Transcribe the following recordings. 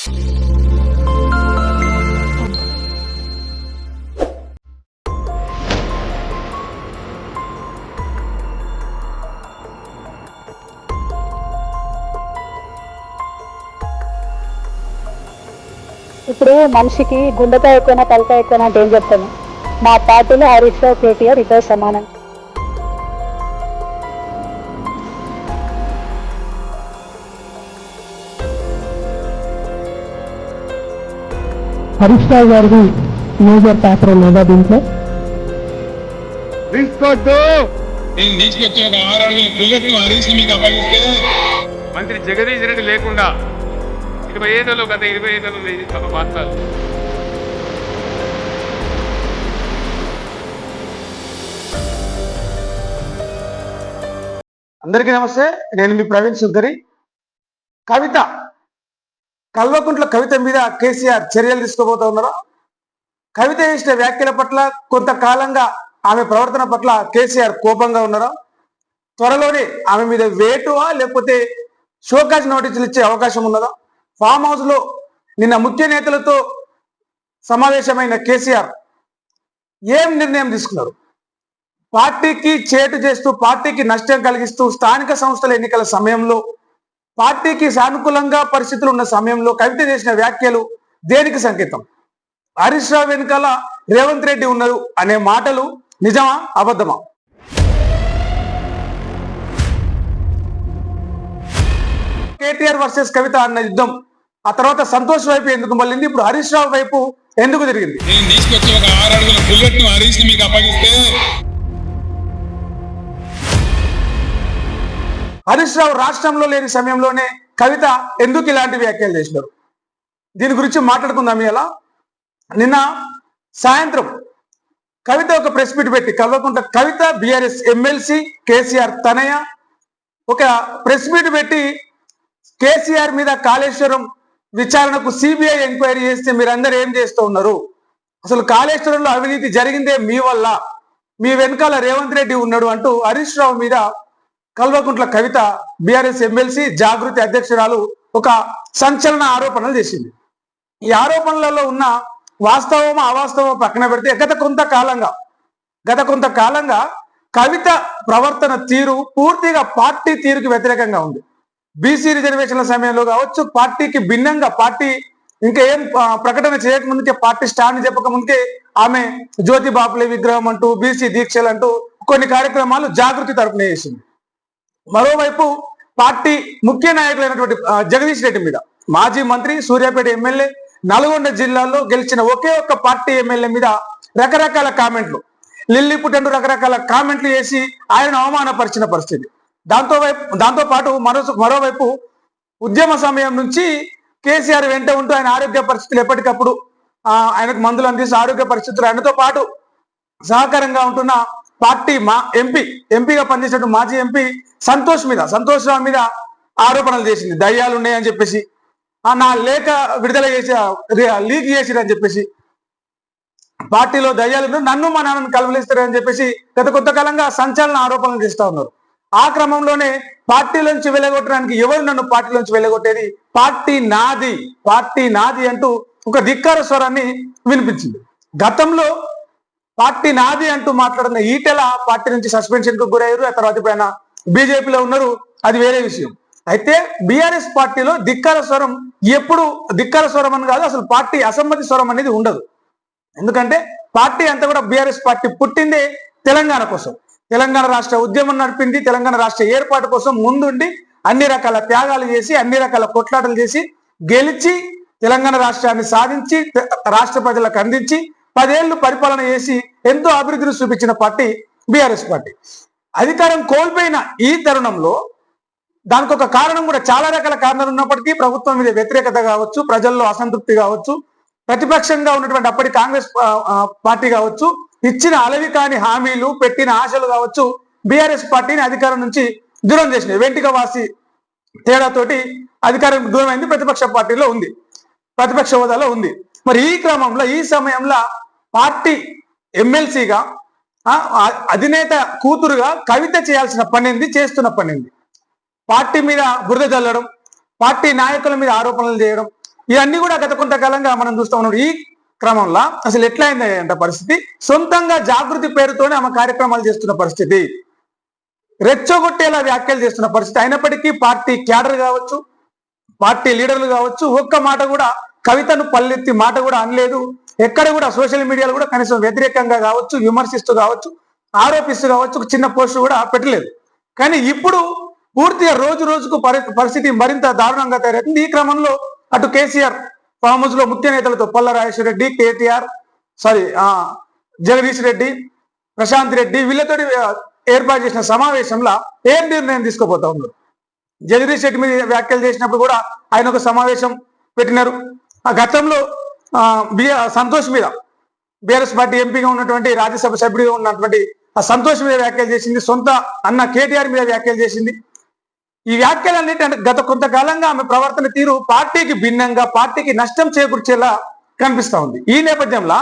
ఇప్పుడు మనిషికి గుండెకాయ ఎక్కువైనా తలకాయ ఎక్కువైనా అంటే ఏం చెప్తాను? మా పార్టీలో హరీష్ రావు, కేటీఆర్ ఇద్దరు సమానం. హరీష్ రావు గారికి మేజర్ పాత్ర లేదా దీంట్లో? మంత్రి జగదీష్ రెడ్డి లేకుండా 25 గత 25 మాట్లాడు. అందరికీ నమస్తే. నేను మీ ప్రవీణ్ సుందరి. కల్వకుంట్ల కవిత మీద కేసీఆర్ చర్యలు తీసుకోబోతా ఉన్నారా? కవిత చేసిన వ్యాఖ్యల పట్ల కొంతకాలంగా ఆమె ప్రవర్తన పట్ల కేసీఆర్ కోపంగా ఉన్నారా? త్వరలోనే ఆమె మీద వేటువా లేకపోతే షోకాజ్ నోటీసులు ఇచ్చే అవకాశం ఉన్నదా? ఫామ్ హౌస్ లో నిన్న ముఖ్య నేతలతో సమావేశమైన కేసీఆర్ ఏం నిర్ణయం తీసుకున్నారు? పార్టీకి చేటు చేస్తూ, పార్టీకి నష్టం కలిగిస్తూ, స్థానిక సంస్థల ఎన్నికల సమయంలో పార్టీకి సానుకూలంగా పరిస్థితులు ఉన్న సమయంలో కవిత చేసిన వ్యాఖ్యలు దేనికి సంకేతం? హరీష్ రావు వెనుకాల రేవంత్ రెడ్డి ఉన్నారు అనే మాటలు నిజమా అబద్ధమా? కేటీఆర్ వర్సెస్ కవిత అన్న యుద్ధం ఆ తర్వాత సంతోష్ వైపు ఎందుకు మళ్ళీ ఇప్పుడు హరీష్ రావు వైపు ఎందుకు తిరిగింది? హరీష్ రావు రాష్ట్రంలో లేని సమయంలోనే కవిత ఎందుకు ఇలాంటి వ్యాఖ్యలు చేసినారు? దీని గురించి మాట్లాడుకుందాం. ఇలా నిన్న సాయంత్రం కవిత ఒక ప్రెస్ మీట్ పెట్టి, కల్వకుంట్ల కవిత బీఆర్ఎస్ ఎమ్మెల్సీ కేసీఆర్ తనయ ఒక ప్రెస్ మీట్ పెట్టి కేసీఆర్ మీద కాళేశ్వరం విచారణకు సిబిఐ ఎంక్వైరీ చేస్తే మీరందరూ ఏం చేస్తూ ఉన్నారు? అసలు కాళేశ్వరంలో అవినీతి జరిగిందే మీ వల్ల, మీ వెనకాల రేవంత్ రెడ్డి ఉన్నాడు అంటూ హరీష్ రావు మీద కల్వకుంట్ల కవిత బీఆర్ఎస్ ఎమ్మెల్సీ జాగృతి అధ్యక్షురాలు ఒక సంచలన ఆరోపణలు చేసింది. ఈ ఆరోపణలలో ఉన్న వాస్తవమో అవాస్తవమో పక్కన పెడితే గత కొంతకాలంగా కవిత ప్రవర్తన తీరు పూర్తిగా పార్టీ తీరుకి వ్యతిరేకంగా ఉంది. బీసీ రిజర్వేషన్ల సమయంలో కావచ్చు, పార్టీకి భిన్నంగా, పార్టీ ఇంకా ఏం ప్రకటన చేయకముందుకే, పార్టీ స్టాండ్ చెప్పక ముందుకే ఆమె జ్యోతి బాపులే విగ్రహం అంటూ, బీసీ దీక్షలు అంటూ కొన్ని కార్యక్రమాలు జాగృతి తరపున చేసింది. మరోవైపు పార్టీ ముఖ్య నాయకులైనటువంటి జగదీష్ రెడ్డి మీద, మాజీ మంత్రి, సూర్యాపేట ఎమ్మెల్యే, నల్గొండ జిల్లాలో గెలిచిన ఒకే ఒక్క పార్టీ ఎమ్మెల్యే మీద రకరకాల కామెంట్లు, లిల్లీ పుట్టండు రకరకాల కామెంట్లు చేసి ఆయన అవమానపరిచిన పరిస్థితి. దాంతో పాటు మరోవైపు ఉద్యమ సమయం నుంచి కేసీఆర్ వెంట ఉంటూ ఆయన ఆరోగ్య పరిస్థితులు ఎప్పటికప్పుడు ఆయనకు మందులు అందిస్తూ ఆరోగ్య పరిస్థితులు ఆయనతో పాటు సహకారంగా ఉంటున్న పార్టీ ఎంపీగా పనిచేసినట్టు మాజీ ఎంపీ సంతోష్ రావు మీద ఆరోపణలు చేసింది. దయ్యాలు ఉన్నాయని చెప్పేసి, నా లేఖ విడుదల చేసి లీక్ చేసిరని చెప్పేసి, పార్టీలో దయ్యాలు నన్ను మా నాన్నను కలవలిస్తారని చెప్పేసి గత కొంతకాలంగా సంచలన ఆరోపణలు చేస్తూ ఉన్నారు. ఆ క్రమంలోనే పార్టీలోంచి వెళ్ళగొట్టడానికి, ఎవరు నన్ను పార్టీలోంచి వెళ్ళగొట్టేది, పార్టీ నాది అంటూ ఒక ధిక్కార స్వరాన్ని వినిపించింది. గతంలో పార్టీ నాది అంటూ మాట్లాడిన ఈటెల పార్టీ నుంచి సస్పెన్షన్ కు గురయ్యారు. ఆ తర్వాత ఇప్పుడు ఆయన బీజేపీలో ఉన్నారు, అది వేరే విషయం. అయితే బీఆర్ఎస్ పార్టీలో ధిక్కార స్వరం ఎప్పుడు ధిక్కార స్వరం అని కాదు, అసలు పార్టీ అసమ్మతి స్వరం అనేది ఉండదు. ఎందుకంటే పార్టీ అంతా కూడా బీఆర్ఎస్ పార్టీ పుట్టిందే తెలంగాణ కోసం, తెలంగాణ రాష్ట్ర ఉద్యమం నడిపింది, తెలంగాణ రాష్ట్ర ఏర్పాటు కోసం ముందుండి అన్ని రకాల త్యాగాలు చేసి, అన్ని రకాల కొట్లాటలు చేసి, గెలిచి తెలంగాణ రాష్ట్రాన్ని సాధించి రాష్ట్ర ప్రజలకు అందించి 10 ఏళ్లు పరిపాలన చేసి ఎంతో అభివృద్ధిని చూపించిన పార్టీ బీఆర్ఎస్ పార్టీ. అధికారం కోల్పోయిన ఈ తరుణంలో దానికి ఒక కారణం కూడా, చాలా రకాల కారణాలు ఉన్నప్పటికీ, ప్రభుత్వం మీద వ్యతిరేకత కావచ్చు, ప్రజల్లో అసంతృప్తి కావచ్చు, ప్రతిపక్షంగా ఉన్నటువంటి అప్పటి కాంగ్రెస్ పార్టీ కావచ్చు, ఇచ్చిన అలవి కాని హామీలు, పెట్టిన ఆశలు కావచ్చు, బీఆర్ఎస్ పార్టీని అధికారం నుంచి దూరం చేసినాయి. వెంటిక వాసి తేడాతోటి అధికారం దూరం అయింది, ప్రతిపక్ష పార్టీలో ఉంది, ప్రతిపక్ష హోదాలో ఉంది. మరి ఈ క్రమంలో, ఈ సమయంలో పార్టీ ఎమ్మెల్సీగా, అధినేత కూతురుగా కవిత చేయాల్సిన పనింది, చేస్తున్న పనింది. పార్టీ మీద బురద చల్లడం, పార్టీ నాయకుల మీద ఆరోపణలు చేయడం, ఇవన్నీ కూడా గత కొంతకాలంగా మనం చూస్తా ఉన్నాం. ఈ క్రమంలో అసలు ఎట్లా అయిందంట పరిస్థితి, సొంతంగా జాగృతి పేరుతోనే ఆమె కార్యక్రమాలు చేస్తున్న పరిస్థితి, రెచ్చగొట్టేలా వ్యాఖ్యలు చేస్తున్న పరిస్థితి. అయినప్పటికీ పార్టీ క్యాడర్ కావచ్చు, పార్టీ లీడర్లు కావచ్చు, ఒక్క మాట కూడా కవితను పల్లెత్తి మాట కూడా అనలేదు. ఎక్కడ కూడా సోషల్ మీడియాలో కూడా కనీసం వ్యతిరేకంగా కావచ్చు, విమర్శిస్తూ కావచ్చు, ఆరోపిస్తూ కావచ్చు, ఒక చిన్న పోస్ట్ కూడా పెట్టలేదు. కానీ ఇప్పుడు పూర్తిగా రోజు రోజుకు పరిస్థితి మరింత దారుణంగా తయారవుతుంది. ఈ క్రమంలో అటు కేసీఆర్ ఫామ్ హౌస్ లో ముఖ్య నేతలతో పొల్ల రాజేశ్వర రెడ్డి, జగదీష్ రెడ్డి, ప్రశాంత్ రెడ్డి వీళ్ళతో ఏర్పాటు చేసిన సమావేశంలో ఏం నిర్ణయం తీసుకోబోతా ఉన్నారు. జగదీష్ రెడ్డి మీద వ్యాఖ్యలు చేసినప్పుడు కూడా ఆయన ఒక సమావేశం పెట్టినారు. ఆ గతంలో సంతోష్ మీద, బీఆర్ఎస్ పార్టీ ఎంపీగా ఉన్నటువంటి, రాజ్యసభ సభ్యుడిగా ఉన్నటువంటి ఆ సంతోష్ మీద వ్యాఖ్యలు చేసింది, సొంత అన్న కేటీఆర్ మీద వ్యాఖ్యలు చేసింది. ఈ వ్యాఖ్యలన్నిటి అంటే గత కొంతకాలంగా ఆమె ప్రవర్తన తీరు పార్టీకి భిన్నంగా, పార్టీకి నష్టం చేకూర్చేలా కనిపిస్తా ఉంది. ఈ నేపథ్యంలో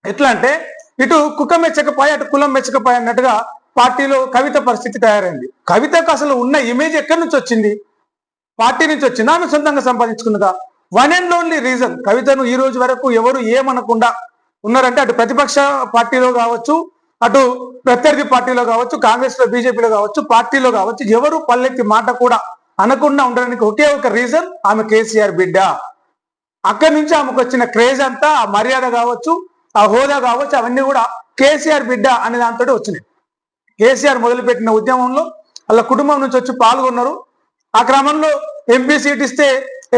ఎట్లా అంటే ఇటు కుక్క మెచ్చకపోయి అటు కులం మెచ్చకపోయి అన్నట్టుగా పార్టీలో కవిత పరిస్థితి తయారైంది. కవితకు అసలు ఉన్న ఇమేజ్ ఎక్కడి నుంచి వచ్చింది? పార్టీ నుంచి వచ్చిందా, ఆమె సొంతంగా సంపాదించుకున్నదా? వన్ అండ్ ఓన్లీ రీజన్ కవితను ఈ రోజు వరకు ఎవరు ఏమనకుండా ఉన్నారంటే అటు ప్రతిపక్ష పార్టీలో కావచ్చు, అటు ప్రత్యర్థి పార్టీలో కావచ్చు, కాంగ్రెస్ లో, బీజేపీలో కావచ్చు, పార్టీలో కావచ్చు, ఎవరు పల్లెత్తి మాట కూడా అనకుండా ఉండడానికి ఒకే ఒక రీజన్, ఆమె కేసీఆర్ బిడ్డ. అక్కడి నుంచి ఆమెకు వచ్చిన క్రేజ్ అంతా, ఆ మర్యాద కావచ్చు, ఆ హోదా కావచ్చు, అవన్నీ కూడా కేసీఆర్ బిడ్డ అనే దాంతో వచ్చినాయి. కేసీఆర్ మొదలుపెట్టిన ఉద్యమంలో వాళ్ళ కుటుంబం నుంచి వచ్చి పాల్గొన్నారు. ఆ క్రమంలో ఎంపీ సీట్ ఇస్తే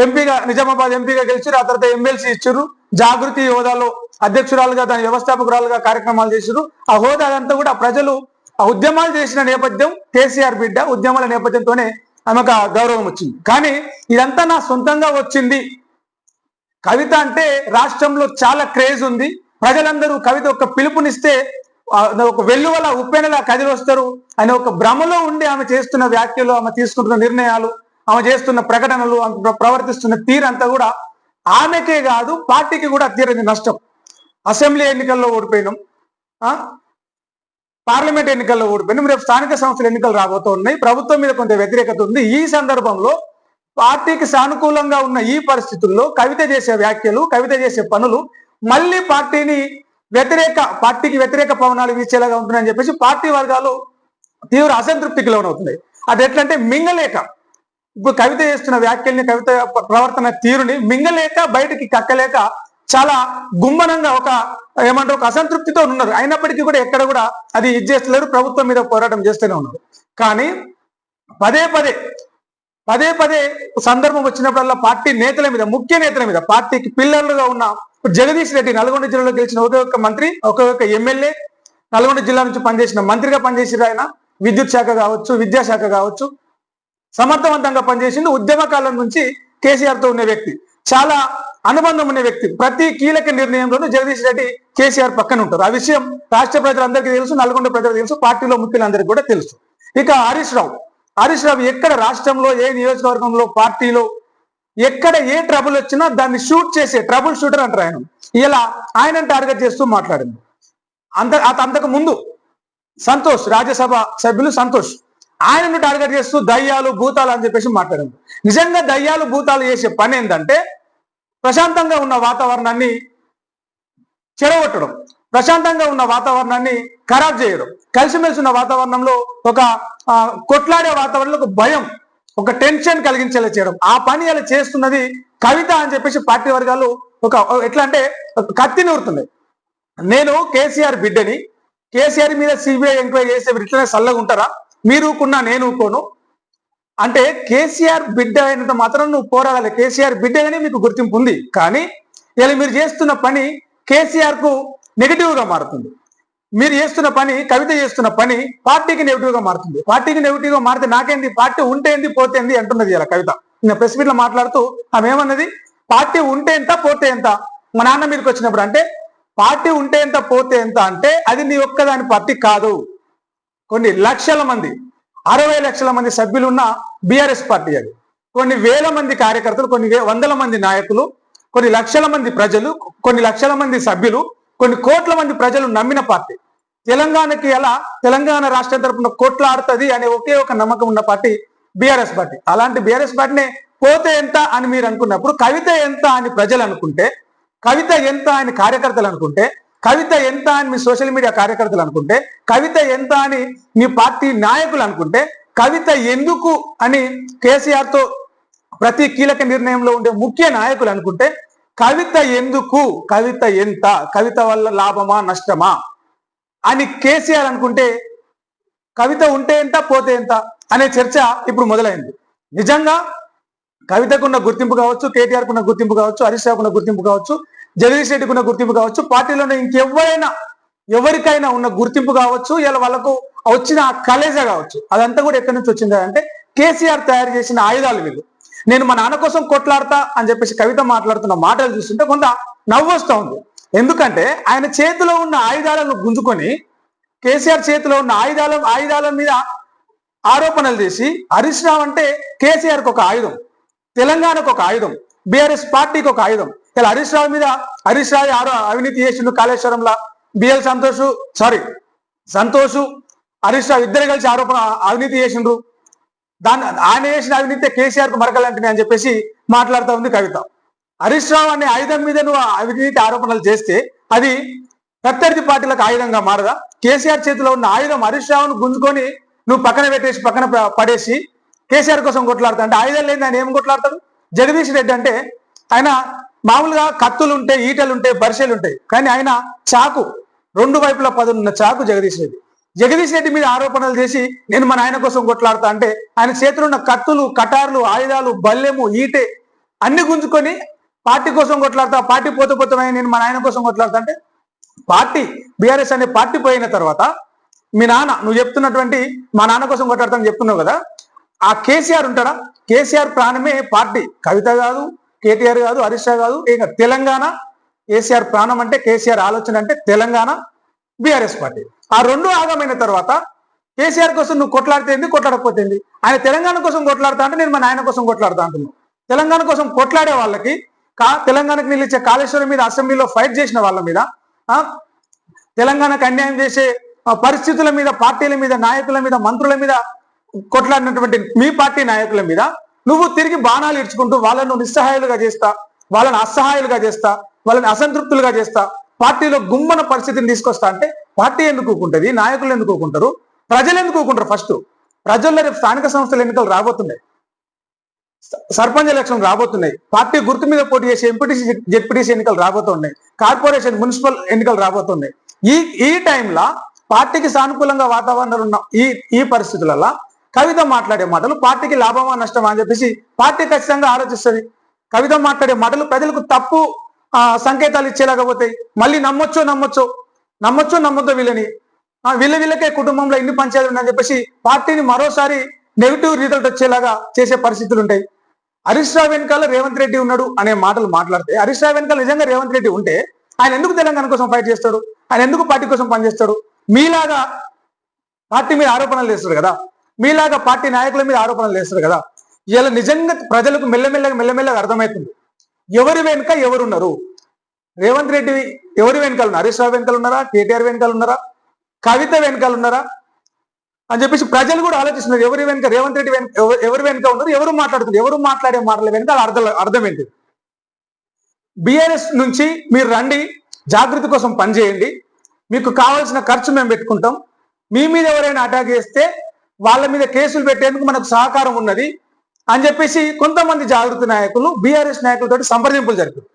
ఎంపీగా, నిజామాబాద్ ఎంపీగా గెలిచారు. ఆ తర్వాత ఎమ్మెల్సీ ఇచ్చారు. జాగృతి హోదాలో అధ్యక్షురాలుగా, దాని వ్యవస్థాపకురాలుగా కార్యక్రమాలు చేశారు. ఆ హోదా అంతా కూడా ప్రజలు ఆ ఉద్యమాలు చేసిన నేపథ్యం, కేసీఆర్ బిడ్డ ఉద్యమాల నేపథ్యంతోనే ఆమెకు గౌరవం వచ్చింది. కానీ ఇదంతా నా సొంతంగా వచ్చింది. కవిత అంటే రాష్ట్రంలో చాలా క్రేజ్ ఉంది, ప్రజలందరూ కవిత ఒక పిలుపునిస్తే ఒక వెల్లువల ఉప్పెనలా కదిలి వస్తారు అనే ఒక భ్రమలో ఉండి ఆమె చేస్తున్న వ్యాఖ్యలు, ఆమె తీసుకుంటున్న నిర్ణయాలు, ఆమె చేస్తున్న ప్రకటనలు, ప్రవర్తిస్తున్న తీరంతా కూడా ఆమెకే కాదు పార్టీకి కూడా తీరని నష్టం. అసెంబ్లీ ఎన్నికల్లో ఓడిపోయినాం, పార్లమెంట్ ఎన్నికల్లో ఓడిపోయినాం, రేపు స్థానిక సంస్థల ఎన్నికలు రాబోతూ ఉన్నాయి, ప్రభుత్వం మీద కొంత వ్యతిరేకత ఉంది. ఈ సందర్భంలో పార్టీకి సానుకూలంగా ఉన్న ఈ పరిస్థితుల్లో కవిత చేసే వ్యాఖ్యలు, కవిత చేసే పనులు మళ్ళీ పార్టీకి వ్యతిరేక పవనాలు వీచేలాగా ఉంటుందని చెప్పేసి పార్టీ వర్గాలు తీవ్ర అసంతృప్తికి లోనవుతున్నాయి. అది ఎట్లంటే మింగలేక, ఇప్పుడు కవిత చేస్తున్న వ్యాఖ్యల్ని, కవిత ప్రవర్తన తీరుని మింగలేక, బయటికి కక్కలేక చాలా గుమ్మనంగా ఒక అసంతృప్తితో ఉన్నారు. అయినప్పటికీ కూడా ఎక్కడ కూడా అది చేస్తలేరు, ప్రభుత్వం మీద పోరాటం చేస్తూనే ఉన్నారు. కానీ పదే పదే సందర్భం వచ్చినప్పుడల్లా పార్టీ నేతల మీద, ముఖ్య నేతల మీద, పార్టీకి పిల్లర్లుగా ఉన్న జగదీష్ రెడ్డి, నల్గొండ జిల్లాలో గెలిచిన ఒకే ఒక్క మంత్రి, ఒకే ఒక్క ఎమ్మెల్యే, నల్గొండ జిల్లా నుంచి పనిచేసిన మంత్రిగా పనిచేసిన ఆయన, విద్యుత్ శాఖ కావచ్చు, విద్యాశాఖ కావచ్చు, సమర్థవంతంగా పనిచేసింది. ఉద్యమకాలం నుంచి కేసీఆర్ తో ఉన్న వ్యక్తి, చాలా అనుబంధం ఉన్న వ్యక్తి. ప్రతి కీలక నిర్ణయంలోనూ జగదీష్ రెడ్డి కేసీఆర్ పక్కన ఉంటారు. ఆ విషయం రాష్ట్ర ప్రజలందరికీ తెలుసు, నల్గొండ ప్రజలకు తెలుసు, పార్టీలో ముఖ్యులందరికీ కూడా తెలుసు. ఇక హరీష్ రావు ఎక్కడ రాష్ట్రంలో, ఏ నియోజకవర్గంలో, పార్టీలో ఎక్కడ ఏ ట్రబుల్ వచ్చినా దాన్ని షూట్ చేసే ట్రబుల్ షూటర్ అంటారు ఆయన. ఇలా ఆయన టార్గెట్ చేస్తూ మాట్లాడింది. అంతకు ముందు సంతోష్, రాజ్యసభ సభ్యులు సంతోష్, ఆయనను టార్గెట్ చేస్తూ దయ్యాలు, భూతాలు అని చెప్పేసి మాట్లాడింది. నిజంగా దయ్యాలు, భూతాలు చేసే పని ఏంటంటే ప్రశాంతంగా ఉన్న వాతావరణాన్ని చెడగొట్టడం, ప్రశాంతంగా ఉన్న వాతావరణాన్ని ఖరాబ్ చేయడం, కలిసిమెలిసి ఉన్న వాతావరణంలో ఒక కొట్లాడే వాతావరణంలో ఒక భయం, ఒక టెన్షన్ కలిగించేలా చేయడం. ఆ పని అలా చేస్తున్నది కవిత అని చెప్పేసి పార్టీ వర్గాలు ఎట్లా అంటే కత్తి నూరుతుంది. నేను కేసీఆర్ బిడ్డని, కేసీఆర్ మీద సిబిఐ ఎంక్వైరీ చేస్తే ఇట్లనే చల్లగా ఉంటారా, మీరు ఊకున్నా నేను ఊకోను అంటే కేసీఆర్ బిడ్డ అయినంత మాత్రం నువ్వు పోరాడాలి. కేసీఆర్ బిడ్డగానే మీకు గుర్తింపు ఉంది. కానీ ఇలా మీరు చేస్తున్న పని కేసీఆర్ కు నెగిటివ్ గా మారుతుంది. మీరు చేస్తున్న పని, కవిత చేస్తున్న పని పార్టీకి నెగిటివ్ గా మారుతుంది. పార్టీకి నెగిటివ్ గా మారితే నాకేంది, పార్టీ ఉంటేంది పోతేంది అంటున్నది ఇలా కవిత. నేను ప్రెస్ మీట్ లో మాట్లాడుతూ ఆమె ఏమన్నది, పార్టీ ఉంటే ఎంత పోతే ఎంత. మా నాన్న మీదకి వచ్చినప్పుడు అంటే పార్టీ ఉంటే ఎంత పోతే ఎంత అంటే అది నీ ఒక్కదాని పార్టీ కాదు. కొన్ని లక్షల మంది, 60 లక్షల మంది సభ్యులున్న బీఆర్ఎస్ పార్టీ అది. కొన్ని వేల మంది కార్యకర్తలు, కొన్ని వందల మంది నాయకులు, కొన్ని లక్షల మంది ప్రజలు, కొన్ని లక్షల మంది సభ్యులు, కొన్ని కోట్ల మంది ప్రజలు నమ్మిన పార్టీ. తెలంగాణకి ఎలా తెలంగాణ రాష్ట్రం తరపున కొట్లాడుతుంది అనే ఒకే ఒక నమ్మకం ఉన్న పార్టీ బీఆర్ఎస్ పార్టీ. అలాంటి బీఆర్ఎస్ పార్టీని పోతే ఎంత అని మీరు అనుకున్నప్పుడు కవిత ఎంత అని ప్రజలు అనుకుంటే, కవిత ఎంత అని కార్యకర్తలు అనుకుంటే, కవిత ఎంత అని మీ సోషల్ మీడియా కార్యకర్తలు అనుకుంటే, కవిత ఎంత అని మీ పార్టీ నాయకులు అనుకుంటే, కవిత ఎందుకు అని కేసీఆర్తో ప్రతి కీలక నిర్ణయంలో ఉండే ముఖ్య నాయకులు అనుకుంటే, కవిత ఎందుకు, కవిత ఎంత, కవిత వల్ల లాభమా నష్టమా అని కేసీఆర్ అనుకుంటే, కవిత ఉంటే ఎంత పోతే ఎంత అనే చర్చ ఇప్పుడు మొదలైంది. నిజంగా కవితకున్న గుర్తింపు కావచ్చు, కేటీఆర్కు ఉన్న గుర్తింపు కావచ్చు, హరీష్ రావుకున్న గుర్తింపు కావచ్చు, జగదీష్ రెడ్డికి ఉన్న గుర్తింపు కావచ్చు, పార్టీలోనే ఎవరికైనా ఉన్న గుర్తింపు కావచ్చు, ఇలా వాళ్ళకు వచ్చిన ఆ కలేజ కావచ్చు, అదంతా కూడా ఎక్కడి నుంచి వచ్చింది అంటే కేసీఆర్ తయారు చేసిన ఆయుధాలు వీళ్ళు. నేను మా నాన్న కోసం కొట్లాడతా అని చెప్పేసి కవిత మాట్లాడుతున్న మాటలు చూస్తుంటే కొంత నవ్వు వస్తూ ఉంది. ఎందుకంటే ఆయన చేతిలో ఉన్న ఆయుధాలను గుంజుకొని కేసీఆర్ చేతిలో ఉన్న ఆయుధాల మీద ఆరోపణలు చేసి, హరీష్ రావు అంటే కేసీఆర్కి ఒక ఆయుధం, తెలంగాణకు ఒక ఆయుధం, బీఆర్ఎస్ పార్టీకి ఒక ఆయుధం. ఇలా హరీష్ రావు అవినీతి చేసిండు కాళేశ్వరంలో, బిఎల్ సంతోష్ హరీష్ రావు ఇద్దరు కలిసి అవినీతి చేసిండ్రు, ఆయన చేసిన అవినీతి కేసీఆర్ కు మరకలంటిని అని చెప్పేసి మాట్లాడుతూ ఉంది కవిత. హరీష్ రావు అనే ఆయుధం మీద నువ్వు అవినీతి ఆరోపణలు చేస్తే అది ప్రత్యర్థి పార్టీలకు ఆయుధంగా మారదా? కేసీఆర్ చేతిలో ఉన్న ఆయుధం హరీష్ రావును గుంజుకొని నువ్వు పక్కన పడేసి కేసీఆర్ కోసం కొట్లాడతా అంటే ఆయుధం లేని ఆయన ఏం కొట్లాడతాడు? జగదీష్ రెడ్డి అంటే ఆయన మామూలుగా కత్తులు ఉంటాయి, ఈటలు ఉంటాయి, బరిసెలు ఉంటాయి, కానీ ఆయన చాకు, రెండు వైపులా పదునున్న చాకు జగదీష్ రెడ్డి మీద ఆరోపణలు చేసి నేను మా నాయన కోసం కొట్లాడతా అంటే ఆయన చేతిలో ఉన్న కత్తులు, కటార్లు, ఆయుధాలు, బల్లెము, ఈటే అన్ని గుంజుకొని పార్టీ కోసం కొట్లాడతా, పార్టీ పోతే నేను మా నాయన కోసం కొట్లాడతా అంటే పార్టీ బీఆర్ఎస్ అనే పార్టీ పోయిన తర్వాత మీ నాన్న నువ్వు చెప్తున్నటువంటి మా నాన్న కోసం కొట్లాడతాను చెప్తున్నావు కదా, ఆ కేసీఆర్ ఉంటాడా? కేసీఆర్ ప్రాణమే పార్టీ, కవిత కాదు, కేటీఆర్ కాదు, హరీష్ రావు కాదు, ఇక తెలంగాణ. కేసీఆర్ ప్రాణం అంటే, కేసీఆర్ ఆలోచన అంటే తెలంగాణ, బీఆర్ఎస్ పార్టీ. ఆ రెండు ఆగమైన తర్వాత కేసీఆర్ కోసం నువ్వు కొట్లాడితేంది, కొట్లాడకపోతేంది. ఆయన తెలంగాణ కోసం కొట్లాడతా అంటే నేను మా నాయన కోసం కొట్లాడతా అంటున్నావు. తెలంగాణ కోసం కొట్లాడే వాళ్ళకి, తెలంగాణకు నిలిచే కాళేశ్వరం మీద అసెంబ్లీలో ఫైట్ చేసిన వాళ్ళ మీద, తెలంగాణకు అన్యాయం చేసే పరిస్థితుల మీద, పార్టీల మీద, నాయకుల మీద, మంత్రుల మీద కొట్లాడినటువంటి మీ పార్టీ నాయకుల మీద నువ్వు తిరిగి బాణాలు ఇడ్చుకుంటూ వాళ్ళను నిస్సహాయులుగా చేస్తా, వాళ్ళని అసహాయులుగా చేస్తా, వాళ్ళని అసంతృప్తులుగా చేస్తా, పార్టీలో గుమ్మన పరిస్థితిని తీసుకొస్తా అంటే పార్టీ ఎందుకు ఊకుంటది? నాయకులు ఎందుకు ఊకుంటారు? ప్రజలు ఎందుకు ఊకుంటారు? ఫస్ట్ ప్రజల్లో రేపు స్థానిక సంస్థల ఎన్నికలు రాబోతున్నాయి, సర్పంచ్ ఎలక్షన్ రాబోతున్నాయి, పార్టీ గుర్తు మీద పోటీ చేసే ఎంపీటీసీ, జెడ్పీటీసీ ఎన్నికలు రాబోతున్నాయి, కార్పొరేషన్, మున్సిపల్ ఎన్నికలు రాబోతున్నాయి. ఈ టైంలో పార్టీకి సానుకూలంగా వాతావరణం ఉన్న ఈ పరిస్థితులలో కవిత మాట్లాడే మాటలు పార్టీకి లాభమా నష్టమా అని చెప్పేసి పార్టీ ఖచ్చితంగా ఆలోచిస్తుంది. కవిత మాట్లాడే మాటలు ప్రజలకు తప్పు సంకేతాలు ఇచ్చేలాగా పోతాయి. మళ్ళీ నమ్మొచ్చో వీళ్ళని, వీళ్ళకే కుటుంబంలో ఇన్ని పంచాయతీలు ఉన్నాయని చెప్పేసి పార్టీని మరోసారి నెగిటివ్ రిజల్ట్ వచ్చేలాగా చేసే పరిస్థితులు ఉంటాయి. హరీష్ రావు వెనకాల రేవంత్ రెడ్డి ఉన్నాడు అనే మాటలు మాట్లాడితే, హరీష్ రావు వెనకాల నిజంగా రేవంత్ రెడ్డి ఉంటే ఆయన ఎందుకు తెలంగాణ కోసం ఫైట్ చేస్తాడు? ఆయన ఎందుకు పార్టీ కోసం పనిచేస్తాడు? మీలాగా పార్టీ మీద ఆరోపణలు చేస్తాడు కదా, మీలాగా పార్టీ నాయకుల మీద ఆరోపణలు చేస్తారు కదా. ఇలా నిజంగా ప్రజలకు మెల్లమెల్లగా అర్థమవుతుంది ఎవరి వెనుక ఎవరున్నారు. రేవంత్ రెడ్డి ఎవరి వెనకాల ఉన్నారు? హరీష్ రావు వెనకాల ఉన్నారా? కేటీఆర్ వెనకాల ఉన్నారా? కవిత వెనకాల ఉన్నారా అని చెప్పేసి ప్రజలు కూడా ఆలోచిస్తున్నారు. ఎవరి వెనుక రేవంత్ రెడ్డి ఎవరి వెనుక ఉన్నారు, ఎవరు మాట్లాడుతున్నారు, ఎవరు మాట్లాడే మాటల వెనుక అర్థం ఏంటి? బీఆర్ఎస్ నుంచి మీరు రండి, జాగృతి కోసం పనిచేయండి, మీకు కావాల్సిన ఖర్చు మేము పెట్టుకుంటాం, మీ మీద ఎవరైనా అటాక్ చేస్తే వాళ్ళ మీద కేసులు పెట్టేందుకు మనకు సహకారం ఉన్నది అని చెప్పేసి కొంతమంది జాగృతి నాయకులు బీఆర్ఎస్ నాయకులతో సంప్రదింపులు జరిపారు.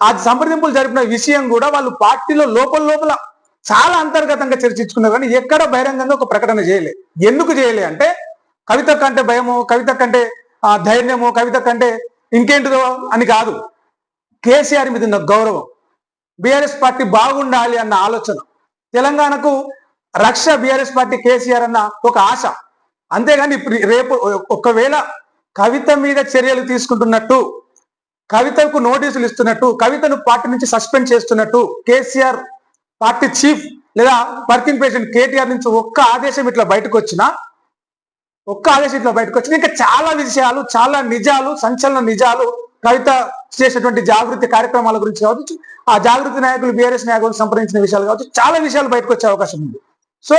ఆ సంప్రదింపులు జరిపిన విషయం కూడా వాళ్ళు పార్టీలో లోపల చాలా అంతర్గతంగా చర్చించుకున్నారు, కానీ ఎక్కడ బహిరంగంగా ఒక ప్రకటన చేయలే. ఎందుకు చేయలే అంటే కవిత కంటే భయమో, కవిత కంటే ధైర్యమో, కవిత కంటే ఇంకేంటిదో అని కాదు. కేసీఆర్ మీద ఉన్న గౌరవం, బీఆర్ఎస్ పార్టీ బాగుండాలి అన్న ఆలోచన, తెలంగాణకు రక్ష బీఆర్ఎస్ పార్టీ కేసీఆర్ అన్న ఒక ఆశ. అంతేగాని ఇప్పుడు రేపు ఒకవేళ కవిత మీద చర్యలు తీసుకుంటున్నట్టు, కవితకు నోటీసులు ఇస్తున్నట్టు, కవితను పార్టీ నుంచి సస్పెండ్ చేస్తున్నట్టు కేసీఆర్ పార్టీ చీఫ్ లేదా వర్కింగ్ ప్రెసిడెంట్ కేటీఆర్ నుంచి ఒక్క ఆదేశం ఇట్లా బయటకు వచ్చినా ఇంకా చాలా విషయాలు, చాలా నిజాలు, సంచలన నిజాలు, కవిత చేసేటువంటి జాగృతి కార్యక్రమాల గురించి కావచ్చు, ఆ జాగృతి నాయకులు బీఆర్ఎస్ నాయకులకు సంప్రదించిన విషయాలు కావచ్చు, చాలా విషయాలు బయటకు వచ్చే అవకాశం ఉంది. సో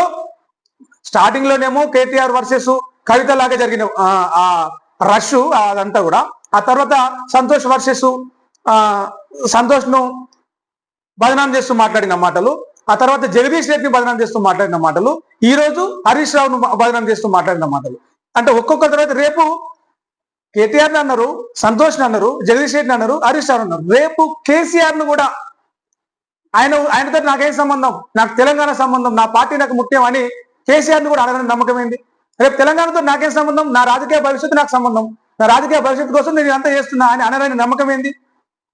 స్టార్టింగ్ లోనేమో కేటీఆర్ వర్సెస్ కవిత లాగా జరిగిన రష్ అదంతా కూడా. ఆ తర్వాత సంతోష్ వర్సెస్ సంతోష్ ను బదనాం చేస్తూ మాట్లాడిన మాటలు, ఆ తర్వాత జగదీష్ రెడ్డిని బదనాం చేస్తూ మాట్లాడిన మాటలు, ఈ రోజు హరీష్ రావును బదనాం చేస్తూ మాట్లాడిన మాటలు. అంటే ఒక్కొక్క తర్వాత రేపు కేటీఆర్ అన్నారు, సంతోష్ అన్నారు, జగదీష్ రెడ్డిని అన్నారు, హరీష్ రావు అన్నారు. రేపు కేసీఆర్ ను కూడా ఆయనతో నాకేం సంబంధం, నాకు తెలంగాణ సంబంధం, నా పార్టీ నాకు ముఖ్యం అని కేసీఆర్ ను కూడా అడగని నమ్మకం ఏంటి? రేపు తెలంగాణతో నాకేం సంబంధం, నా రాజకీయ భవిష్యత్తు నాకు సంబంధం, నా రాజకీయ భవిష్యత్తు కోసం నేను అంతా చేస్తున్నా అని అనడానికి నమ్మకం ఏంది?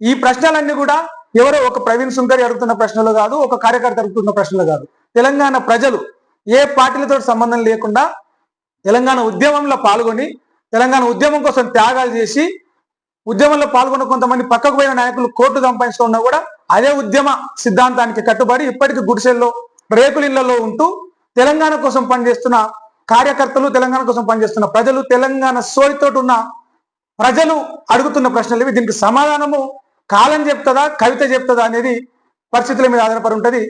ఈ ప్రశ్నలన్నీ కూడా ఎవరో ఒక ప్రవీణ్ సుంకరి అడుగుతున్న ప్రశ్నలు కాదు, ఒక కార్యకర్త అడుగుతున్న ప్రశ్నలు కాదు. తెలంగాణ ప్రజలు ఏ పార్టీలతో సంబంధం లేకుండా తెలంగాణ ఉద్యమంలో పాల్గొని, తెలంగాణ ఉద్యమం కోసం త్యాగాలు చేసి, ఉద్యమంలో పాల్గొన్న కొంతమంది పక్కకు పోయిన నాయకులు కోర్టు సంపాదిస్తున్నా కూడా అదే ఉద్యమ సిద్ధాంతానికి కట్టుబడి ఇప్పటికీ గుడిసెల్లో రేకులిళ్లలో ఉంటూ తెలంగాణ కోసం పనిచేస్తున్న కార్యకర్తలు, తెలంగాణ కోసం పనిచేస్తున్న ప్రజలు, తెలంగాణ సోయితో ఉన్న ప్రజలు అడుగుతున్న ప్రశ్నలు ఇవి. దీనికి సమాధానము కాలం చెప్తుందా, కవిత చెప్తుందా అనేది పరిస్థితుల మీద ఆధారపడి ఉంటుంది.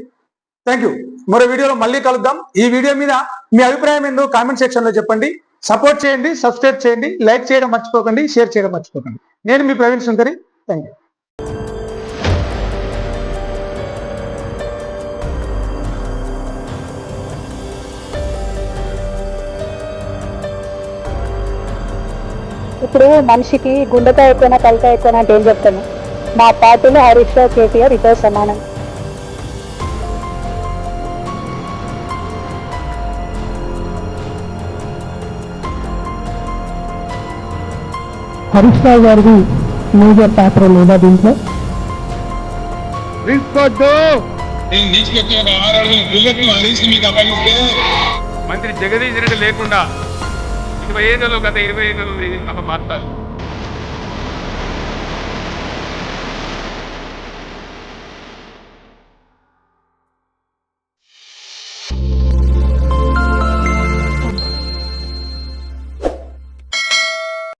Thank you. మరో వీడియోలో మళ్ళీ కలుద్దాం. ఈ వీడియో మీద మీ అభిప్రాయం ఏందో కామెంట్ సెక్షన్ లో చెప్పండి. సపోర్ట్ చేయండి, సబ్స్క్రైబ్ చేయండి, లైక్ చేయడం మర్చిపోకండి, షేర్ చేయడం మర్చిపోకండి. నేను మీ ప్రవీణ్ సుంకరి. Thank you. ఇప్పుడు మనిషికి గుండెకాయ ఎక్కువైనా తలకాయ ఎక్కువైనా అంటే ఏం చెప్తాను? మా పార్టీలో హరీష్ రావు, కేటీఆర్ ఇద్దరు సమానం. హరీష్ రావు గారిది మేజర్ పాత్ర లేదా దీంట్లో? మంత్రి జగదీష్ రెడ్డి లేకుండా 25 ఏళ్ళు గత 25 ఏళ్ళు మాట్లాడాలి.